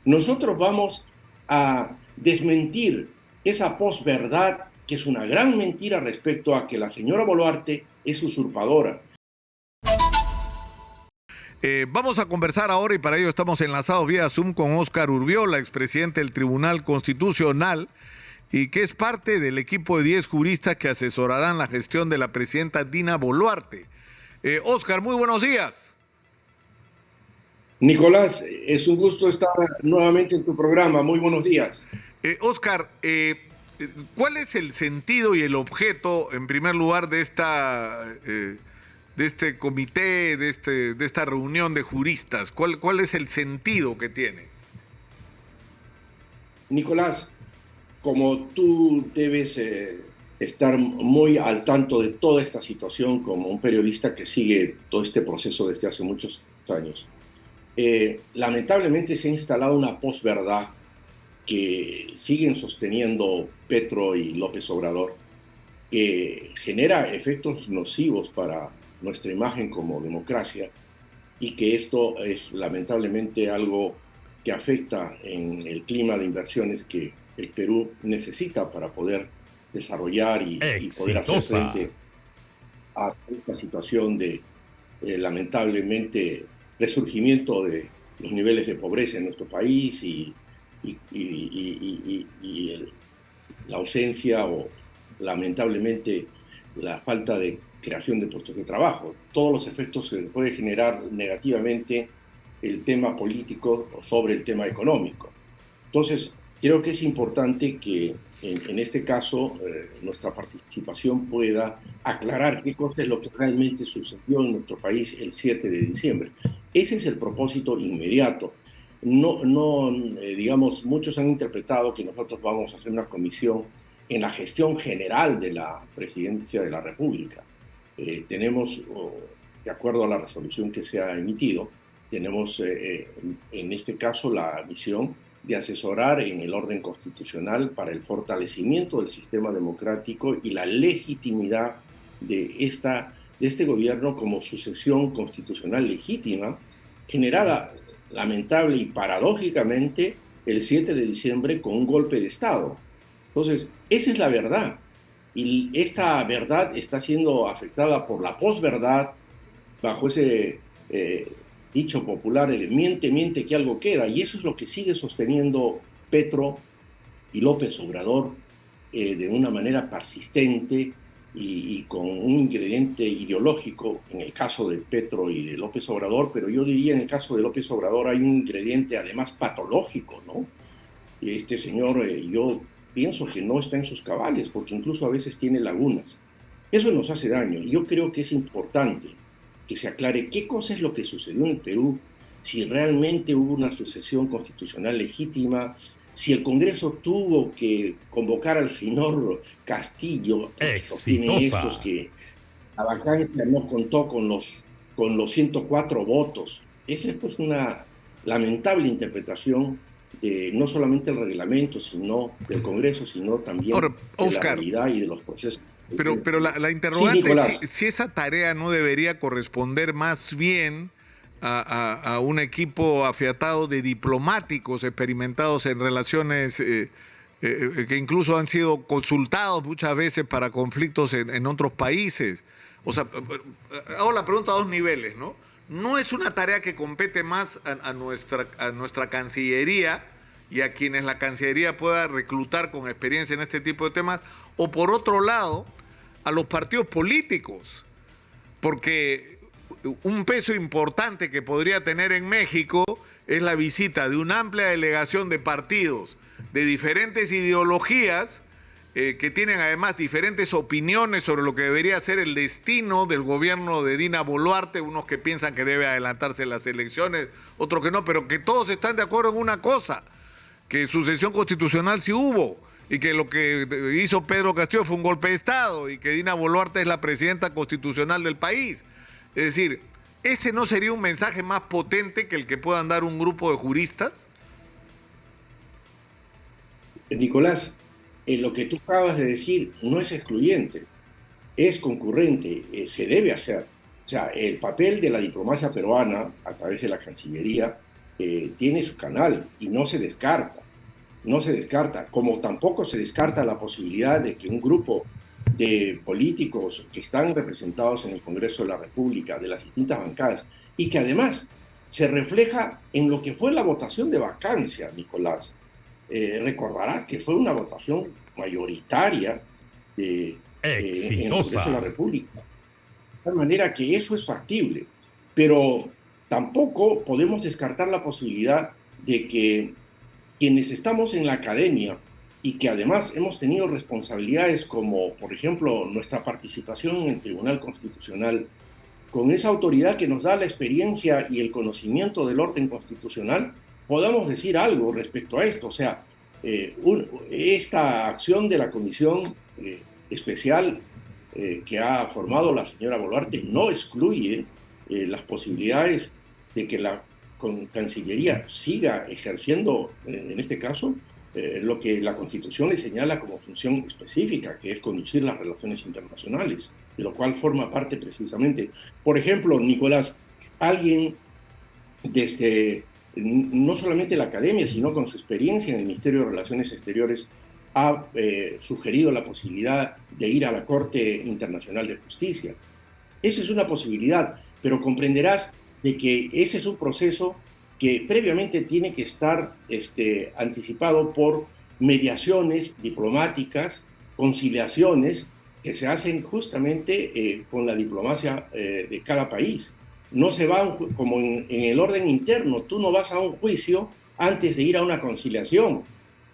Nosotros vamos a desmentir esa posverdad, que es una gran mentira respecto a que la señora Boluarte es usurpadora. Vamos a conversar ahora y para ello estamos enlazados vía Zoom con Óscar Urbiola, expresidente del Tribunal Constitucional y que es parte del equipo de 10 juristas que asesorarán la gestión de la presidenta Dina Boluarte. Óscar, muy buenos días. Nicolás, es un gusto estar nuevamente en tu programa. Muy buenos días. Óscar, ¿cuál es el sentido y el objeto, en primer lugar, de este comité, de esta reunión de juristas? ¿Cuál es el sentido que tiene? Nicolás, como tú debes estar muy al tanto de toda esta situación como un periodista que sigue todo este proceso desde hace muchos años, lamentablemente se ha instalado una posverdad que siguen sosteniendo Petro y López Obrador, que genera efectos nocivos para nuestra imagen como democracia y que esto es lamentablemente algo que afecta en el clima de inversiones que el Perú necesita para poder desarrollar y poder hacer frente a esta situación de lamentablemente resurgimiento de los niveles de pobreza en nuestro país y la ausencia o lamentablemente la falta de creación de puestos de trabajo. Todos los efectos se puede generar negativamente el tema político sobre el tema económico. Entonces, creo que es importante que en este caso nuestra participación pueda aclarar qué cosa es lo que realmente sucedió en nuestro país el 7 de diciembre. Ese es el propósito inmediato. Digamos, muchos han interpretado que nosotros vamos a hacer una comisión en la gestión general de la presidencia de la República. Tenemos, de acuerdo a la resolución que se ha emitido, tenemos en este caso la misión de asesorar en el orden constitucional para el fortalecimiento del sistema democrático y la legitimidad de este gobierno como sucesión constitucional legítima, generada lamentable y paradójicamente el 7 de diciembre con un golpe de Estado. Entonces, esa es la verdad. Y esta verdad está siendo afectada por la posverdad, bajo ese dicho popular, el miente, miente que algo queda. Y eso es lo que sigue sosteniendo Petro y López Obrador de una manera persistente y con un ingrediente ideológico, en el caso de Petro y de López Obrador, pero yo diría en el caso de López Obrador hay un ingrediente además patológico, ¿no? Este señor, yo pienso que no está en sus cabales, porque incluso a veces tiene lagunas. Eso nos hace daño. Y yo creo que es importante que se aclare qué cosa es lo que sucedió en el Perú, si realmente hubo una sucesión constitucional legítima, si el Congreso tuvo que convocar al señor Castillo, que sostiene estos, que la vacancia no contó con los 104 votos. Esa es pues una lamentable interpretación de no solamente el reglamento, sino del Congreso, sino también ahora, de Óscar, la realidad y de los procesos. pero la interrogante Sí, es si esa tarea no debería corresponder más bien a un equipo afiatado de diplomáticos experimentados en relaciones que incluso han sido consultados muchas veces para conflictos en otros países. O sea, hago la pregunta a dos niveles, ¿no? No es una tarea que compete más a nuestra Cancillería y a quienes la Cancillería pueda reclutar con experiencia en este tipo de temas, o por otro lado, a los partidos políticos, porque un peso importante que podría tener en México es la visita de una amplia delegación de partidos de diferentes ideologías que tienen además diferentes opiniones sobre lo que debería ser el destino del gobierno de Dina Boluarte, unos que piensan que debe adelantarse las elecciones, otros que no, pero que todos están de acuerdo en una cosa, que sucesión constitucional sí hubo, y que lo que hizo Pedro Castillo fue un golpe de Estado, y que Dina Boluarte es la presidenta constitucional del país. Es decir, ¿ese no sería un mensaje más potente que el que puedan dar un grupo de juristas? Nicolás, lo que tú acabas de decir no es excluyente, es concurrente, se debe hacer. O sea, el papel de la diplomacia peruana, a través de la Cancillería, tiene su canal y no se descarta. No se descarta, como tampoco se descarta la posibilidad de que un grupo de políticos que están representados en el Congreso de la República, de las distintas bancadas, y que además se refleja en lo que fue la votación de vacancia, Nicolás. Recordarás que fue una votación mayoritaria en el Congreso de la República. De tal manera que eso es factible, pero tampoco podemos descartar la posibilidad de que quienes estamos en la academia y que además hemos tenido responsabilidades como, por ejemplo, nuestra participación en el Tribunal Constitucional, con esa autoridad que nos da la experiencia y el conocimiento del orden constitucional, podamos decir algo respecto a esto. O sea, esta acción de la comisión especial que ha formado la señora Boluarte no excluye las posibilidades de que la Cancillería siga ejerciendo, en este caso, lo que la Constitución le señala como función específica, que es conducir las relaciones internacionales, de lo cual forma parte precisamente. Por ejemplo, Nicolás, alguien desde no solamente la academia, sino con su experiencia en el Ministerio de Relaciones Exteriores, ha sugerido la posibilidad de ir a la Corte Internacional de Justicia. Esa es una posibilidad, pero comprenderás de que ese es un proceso que previamente tiene que estar anticipado por mediaciones diplomáticas, conciliaciones que se hacen justamente con la diplomacia de cada país. No se va, como en el orden interno, tú no vas a un juicio antes de ir a una conciliación,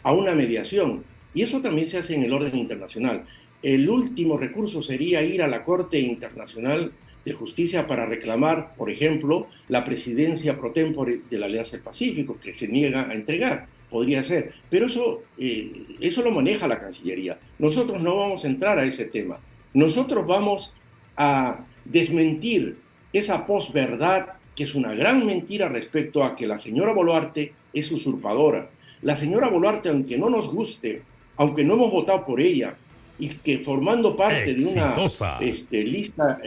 a una mediación. Y eso también se hace en el orden internacional. El último recurso sería ir a la Corte Internacional de Justicia para reclamar, por ejemplo, la presidencia pro tempore de la Alianza del Pacífico, que se niega a entregar. Podría ser. Pero eso lo maneja la Cancillería. Nosotros no vamos a entrar a ese tema. Nosotros vamos a desmentir esa posverdad, que es una gran mentira respecto a que la señora Boluarte es usurpadora. La señora Boluarte, aunque no nos guste, aunque no hemos votado por ella, y que formando parte de una lista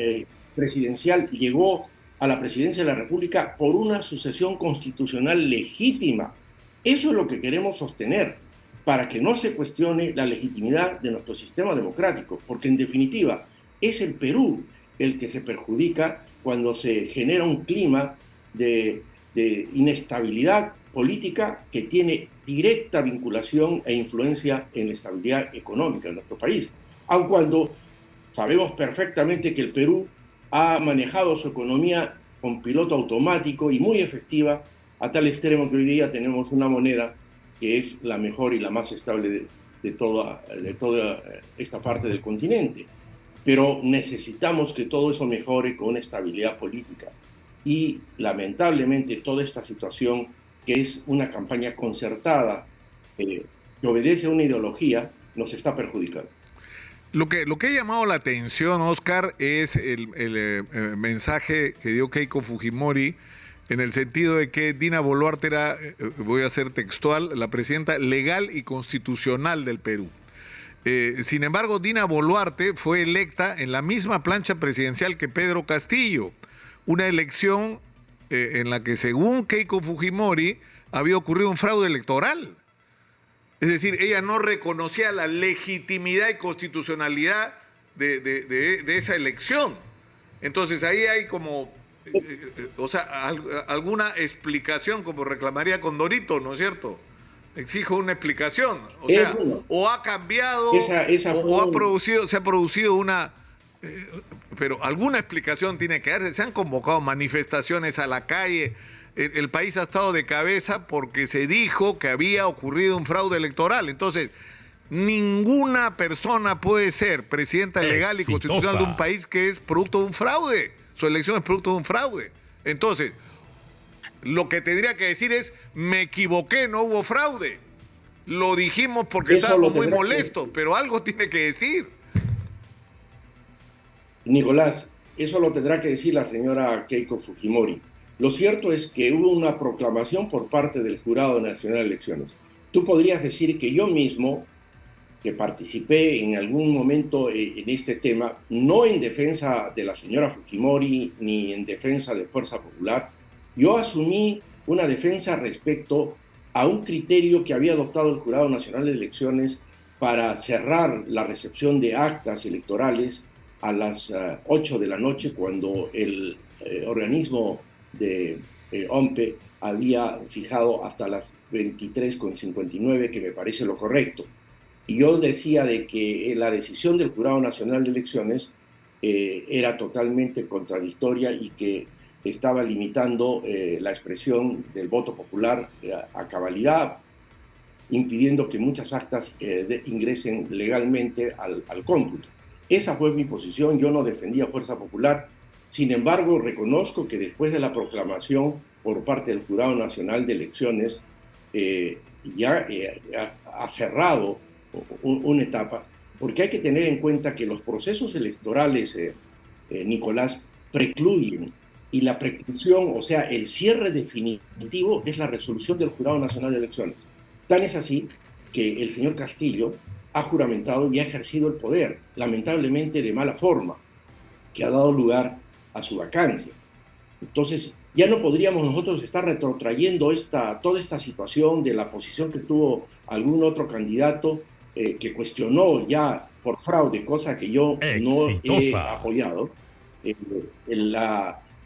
presidencial llegó a la presidencia de la República por una sucesión constitucional legítima. Eso es lo que queremos sostener, para que no se cuestione la legitimidad de nuestro sistema democrático, porque en definitiva es el Perú el que se perjudica cuando se genera un clima de inestabilidad política que tiene directa vinculación e influencia en la estabilidad económica de nuestro país. Aun cuando sabemos perfectamente que el Perú ha manejado su economía con piloto automático y muy efectiva, a tal extremo que hoy día tenemos una moneda que es la mejor y la más estable de toda esta parte del continente. Pero necesitamos que todo eso mejore con una estabilidad política. Y lamentablemente toda esta situación, que es una campaña concertada, que obedece a una ideología, nos está perjudicando. Lo que ha llamado la atención, Oscar, es el mensaje que dio Keiko Fujimori, en el sentido de que Dina Boluarte era, voy a ser textual, la presidenta legal y constitucional del Perú. Sin embargo, Dina Boluarte fue electa en la misma plancha presidencial que Pedro Castillo, una elección en la que, según Keiko Fujimori, había ocurrido un fraude electoral. Es decir, ella no reconocía la legitimidad y constitucionalidad de esa elección. Entonces ahí hay como, alguna explicación, como reclamaría Condorito, ¿no es cierto? Exijo una explicación. O sea, o ha cambiado, se ha producido una... pero alguna explicación tiene que darse. Se han convocado manifestaciones a la calle. El país ha estado de cabeza porque se dijo que había ocurrido un fraude electoral. Entonces, ninguna persona puede ser presidenta legal y constitucional de un país que es producto de un fraude. Su elección es producto de un fraude. Entonces, lo que tendría que decir es: me equivoqué, no hubo fraude. Lo dijimos porque estábamos muy molestos, pero algo tiene que decir. Nicolás, eso lo tendrá que decir la señora Keiko Fujimori. Lo cierto es que hubo una proclamación por parte del Jurado Nacional de Elecciones. Tú podrías decir que yo mismo, que participé en algún momento en este tema, no en defensa de la señora Fujimori ni en defensa de Fuerza Popular, yo asumí una defensa respecto a un criterio que había adoptado el Jurado Nacional de Elecciones para cerrar la recepción de actas electorales a las 8 de la noche, cuando el organismo de OMPE había fijado hasta las 23:59, que me parece lo correcto. Y yo decía de que la decisión del Jurado Nacional de Elecciones era totalmente contradictoria y que estaba limitando la expresión del voto popular a cabalidad, impidiendo que muchas actas ingresen legalmente al cómputo. Esa fue mi posición, yo no defendía Fuerza Popular. Sin embargo, reconozco que después de la proclamación por parte del Jurado Nacional de Elecciones, ya ha cerrado una etapa, porque hay que tener en cuenta que los procesos electorales, Nicolás, precluyen, y la preclusión, o sea, el cierre definitivo, es la resolución del Jurado Nacional de Elecciones. Tan es así que el señor Castillo ha juramentado y ha ejercido el poder, lamentablemente de mala forma, que ha dado lugar a su vacancia. Entonces, ya no podríamos nosotros estar retrotrayendo toda esta situación de la posición que tuvo algún otro candidato que cuestionó ya por fraude, cosa que yo no he apoyado,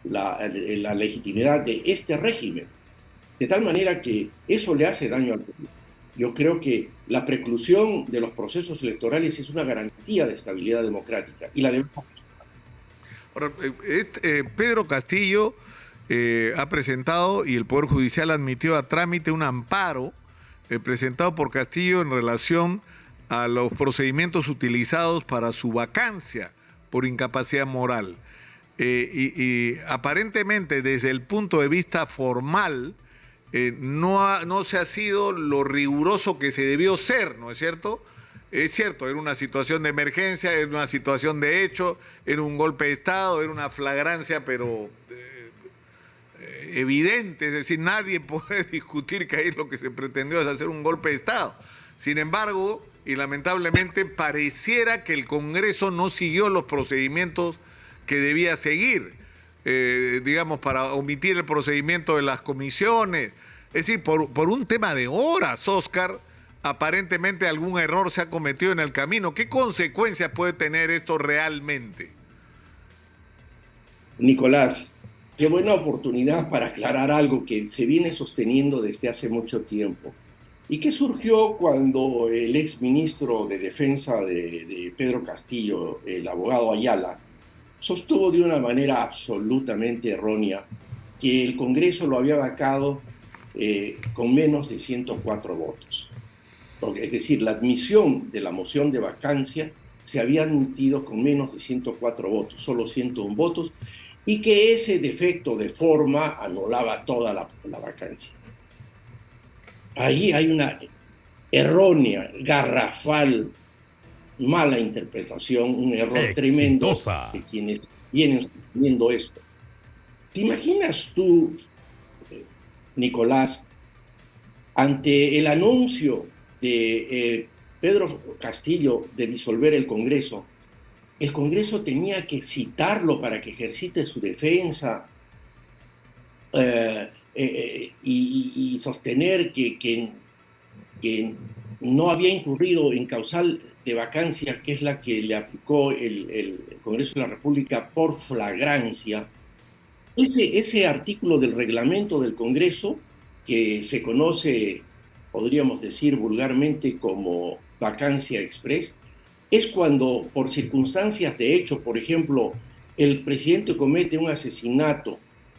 la legitimidad de este régimen. De tal manera que eso le hace daño al pueblo. Yo creo que la preclusión de los procesos electorales es una garantía de estabilidad democrática y la debemos. Ahora, Pedro Castillo ha presentado, y el Poder Judicial admitió a trámite, un amparo presentado por Castillo en relación a los procedimientos utilizados para su vacancia por incapacidad moral. Y aparentemente, desde el punto de vista formal, no se ha sido lo riguroso que se debió ser, ¿no es cierto? Es cierto, era una situación de emergencia, era una situación de hecho, era un golpe de Estado, era una flagrancia, pero evidente, es decir, nadie puede discutir que ahí lo que se pretendió es hacer un golpe de Estado. Sin embargo, y lamentablemente, pareciera que el Congreso no siguió los procedimientos que debía seguir, digamos, para omitir el procedimiento de las comisiones. Es decir, por un tema de horas, Óscar, aparentemente algún error se ha cometido en el camino. ¿Qué consecuencias puede tener esto realmente? Nicolás, qué buena oportunidad para aclarar algo que se viene sosteniendo desde hace mucho tiempo y que surgió cuando el exministro de Defensa de Pedro Castillo, el abogado Ayala, sostuvo de una manera absolutamente errónea que el Congreso lo había vacado con menos de 104 votos. Es decir, la admisión de la moción de vacancia se había admitido con menos de 104 votos, solo 101 votos, y que ese defecto de forma anulaba toda la vacancia. Ahí hay una errónea, garrafal, mala interpretación, un error tremendo de quienes vienen viendo esto. ¿Te imaginas tú, Nicolás, ante el anuncio de Pedro Castillo de disolver el Congreso tenía que citarlo para que ejercite su defensa y sostener que no había incurrido en causal de vacancia, que es la que le aplicó el Congreso de la República por flagrancia? Ese artículo del reglamento del Congreso, que se conoce, podríamos decir vulgarmente, como vacancia express, es cuando por circunstancias de hecho, por ejemplo, el presidente comete un asesinato,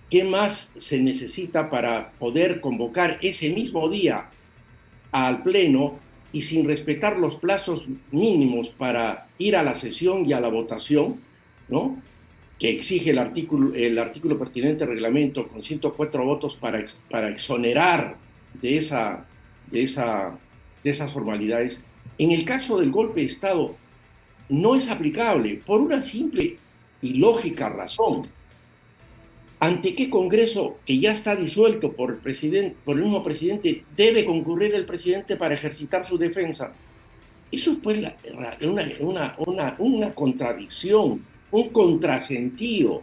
¿qué más se necesita para poder convocar ese mismo día al Pleno y sin respetar los plazos mínimos para ir a la sesión y a la votación, ¿no?, que exige el artículo pertinente del reglamento, con 104 votos para exonerar de esas formalidades? En el caso del golpe de Estado no es aplicable por una simple y lógica razón. ¿Ante qué Congreso que ya está disuelto por el mismo presidente debe concurrir el presidente para ejercitar su defensa? Eso es pues una contradicción, un contrasentido.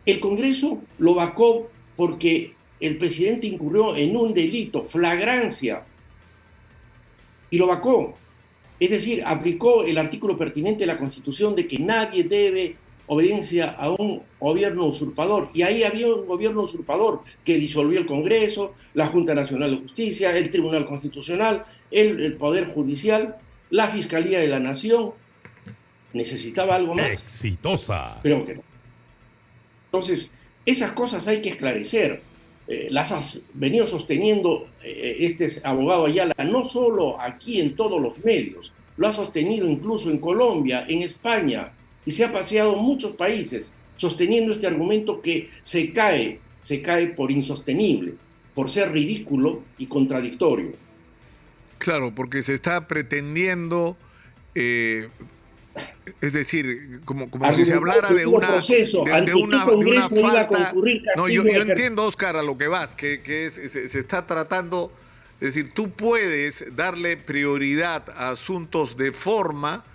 El Congreso lo vacó porque el presidente incurrió en un delito, flagrancia, y lo vacó. Es decir, aplicó el artículo pertinente de la Constitución de que nadie debe obediencia a un gobierno usurpador. Y ahí había un gobierno usurpador que disolvió el Congreso, la Junta Nacional de Justicia, el Tribunal Constitucional, el Poder Judicial, la Fiscalía de la Nación. ¿Necesitaba algo más? Exitosa. Creo que no. Entonces, esas cosas hay que esclarecer. Las ha venido sosteniendo este abogado Ayala, no solo aquí en todos los medios, lo ha sostenido incluso en Colombia, en España, y se ha paseado en muchos países sosteniendo este argumento que se cae por insostenible, por ser ridículo y contradictorio. Claro, porque se está pretendiendo, es decir, como si se hablara de una, de una falta. No, yo entiendo, Oscar, a lo que vas, que se está tratando, es decir, tú puedes darle prioridad a asuntos de forma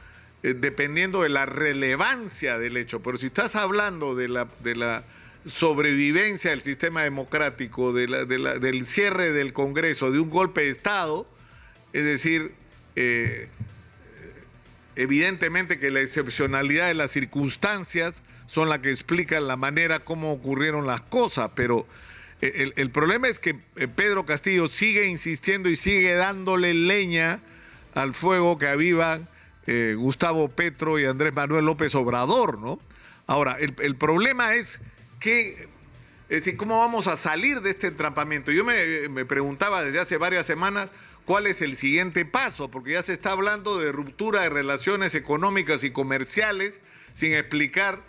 dependiendo de la relevancia del hecho, pero si estás hablando de la sobrevivencia del sistema democrático, del cierre del Congreso, de un golpe de Estado, es decir, evidentemente que la excepcionalidad de las circunstancias son las que explican la manera como ocurrieron las cosas, pero el problema es que Pedro Castillo sigue insistiendo y sigue dándole leña al fuego que avivan Gustavo Petro y Andrés Manuel López Obrador, ¿no? Ahora, el problema es que, es decir, ¿cómo vamos a salir de este entrampamiento? Yo me preguntaba desde hace varias semanas cuál es el siguiente paso, porque ya se está hablando de ruptura de relaciones económicas y comerciales sin explicar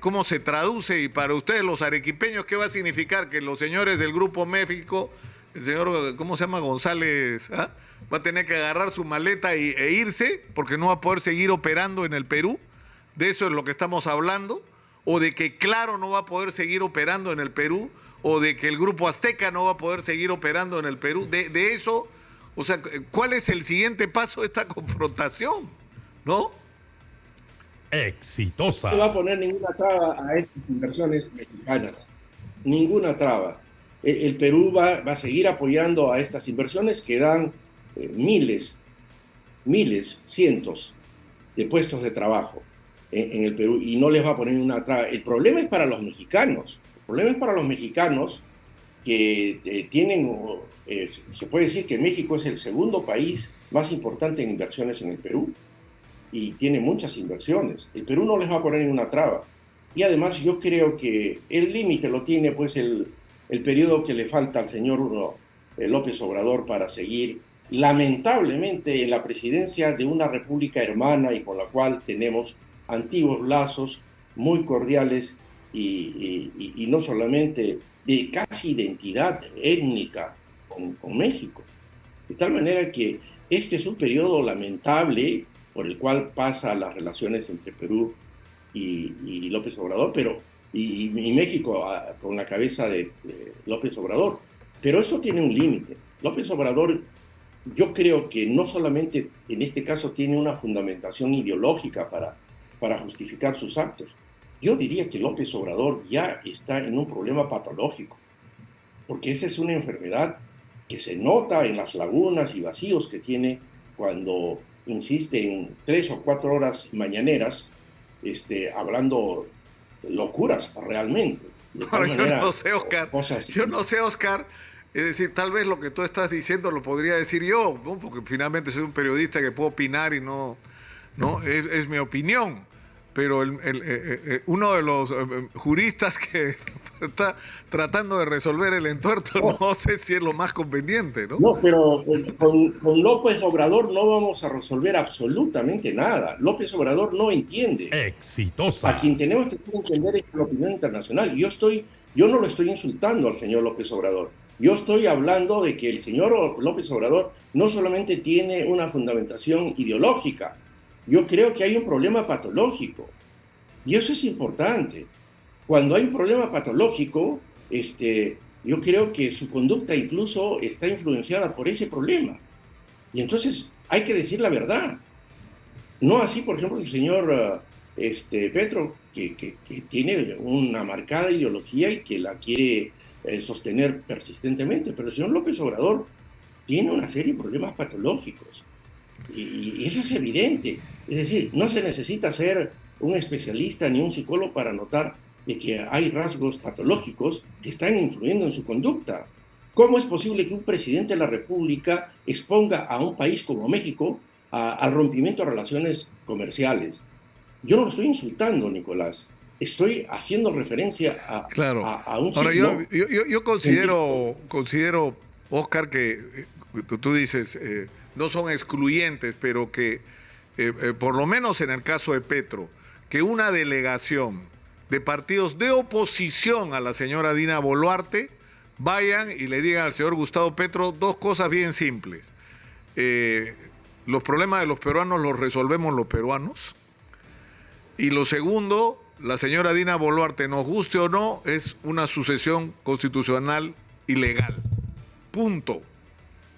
cómo se traduce, y para ustedes los arequipeños, ¿qué va a significar? Que los señores del Grupo México, el señor, ¿cómo se llama? González, ¿ah? Va a tener que agarrar su maleta e irse porque no va a poder seguir operando en el Perú. De eso es lo que estamos hablando. O de que Claro no va a poder seguir operando en el Perú, o de que el Grupo Azteca no va a poder seguir operando en el Perú. De eso, o sea, ¿cuál es el siguiente paso de esta confrontación? ¿No? Exitosa. No va a poner ninguna traba a estas inversiones mexicanas. Ninguna traba. El Perú va a seguir apoyando a estas inversiones que dan miles, cientos de puestos de trabajo en el Perú, y no les va a poner una traba. El problema es para los mexicanos. El problema es para los mexicanos que tienen, se puede decir que México es el segundo país más importante en inversiones en el Perú y tiene muchas inversiones. El Perú no les va a poner ninguna traba. Y además yo creo que el límite lo tiene pues el periodo que le falta al señor López Obrador para seguir lamentablemente en la presidencia de una república hermana y con la cual tenemos antiguos lazos muy cordiales y no solamente de casi identidad étnica con México. De tal manera que este es un periodo lamentable por el cual pasa las relaciones entre Perú y López Obrador, y México con la cabeza de López Obrador. Pero esto tiene un límite. López Obrador, yo creo que no solamente en este caso tiene una fundamentación ideológica para justificar sus actos. Yo diría que López Obrador ya está en un problema patológico, porque esa es una enfermedad que se nota en las lagunas y vacíos que tiene cuando insiste en 3 o 4 horas mañaneras hablando locuras realmente. Bueno, yo no sé, Oscar. Yo no sé, Oscar. Es decir, tal vez lo que tú estás diciendo lo podría decir yo, ¿no? Porque finalmente soy un periodista que puedo opinar y no es mi opinión. Pero uno de los juristas que está tratando de resolver el entuerto, no sé si es lo más conveniente, ¿no? No, pero con López Obrador no vamos a resolver absolutamente nada. López Obrador no entiende. Exitosa. A quien tenemos que entender es la opinión internacional. Yo no lo estoy insultando al señor López Obrador. Yo estoy hablando de que el señor López Obrador no solamente tiene una fundamentación ideológica, yo creo que hay un problema patológico. Y eso es importante. Cuando hay un problema patológico, yo creo que su conducta incluso está influenciada por ese problema. Y entonces hay que decir la verdad. No así, por ejemplo, el señor Petro, que tiene una marcada ideología y que la quiere sostener persistentemente, pero el señor López Obrador tiene una serie de problemas patológicos y eso es evidente. Es decir, no se necesita ser un especialista ni un psicólogo para notar de que hay rasgos patológicos que están influyendo en su conducta. ¿Cómo es posible que un presidente de la República exponga a un país como México al rompimiento de relaciones comerciales? Yo no lo estoy insultando, Nicolás. Estoy haciendo referencia Claro. a un Ahora, signo. yo considero, Oscar, que tú dices, no son excluyentes, pero que por lo menos en el caso de Petro, que una delegación de partidos de oposición a la señora Dina Boluarte vayan y le digan al señor Gustavo Petro dos cosas bien simples. Los problemas de los peruanos los resolvemos los peruanos. Y lo segundo, la señora Dina Boluarte, nos guste o no, es una sucesión constitucional ilegal. Punto.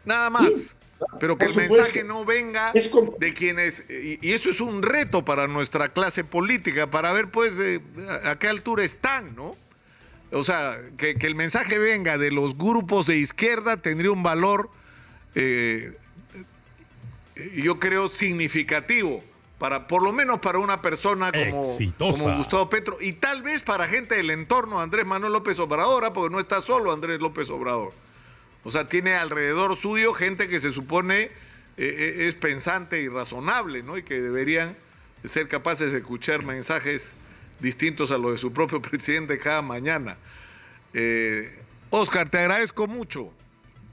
Nada más. Sí, pero que el mensaje no venga de quienes... Y eso es un reto para nuestra clase política, para ver pues a qué altura están, ¿no? O sea, que el mensaje venga de los grupos de izquierda tendría un valor, yo creo, significativo. Por lo menos para una persona como Gustavo Petro y tal vez para gente del entorno de Andrés Manuel López Obrador, porque no está solo Andrés López Obrador. O sea, tiene alrededor suyo gente que se supone es pensante y razonable, ¿no? Y que deberían ser capaces de escuchar mensajes distintos a los de su propio presidente cada mañana. Oscar, te agradezco mucho.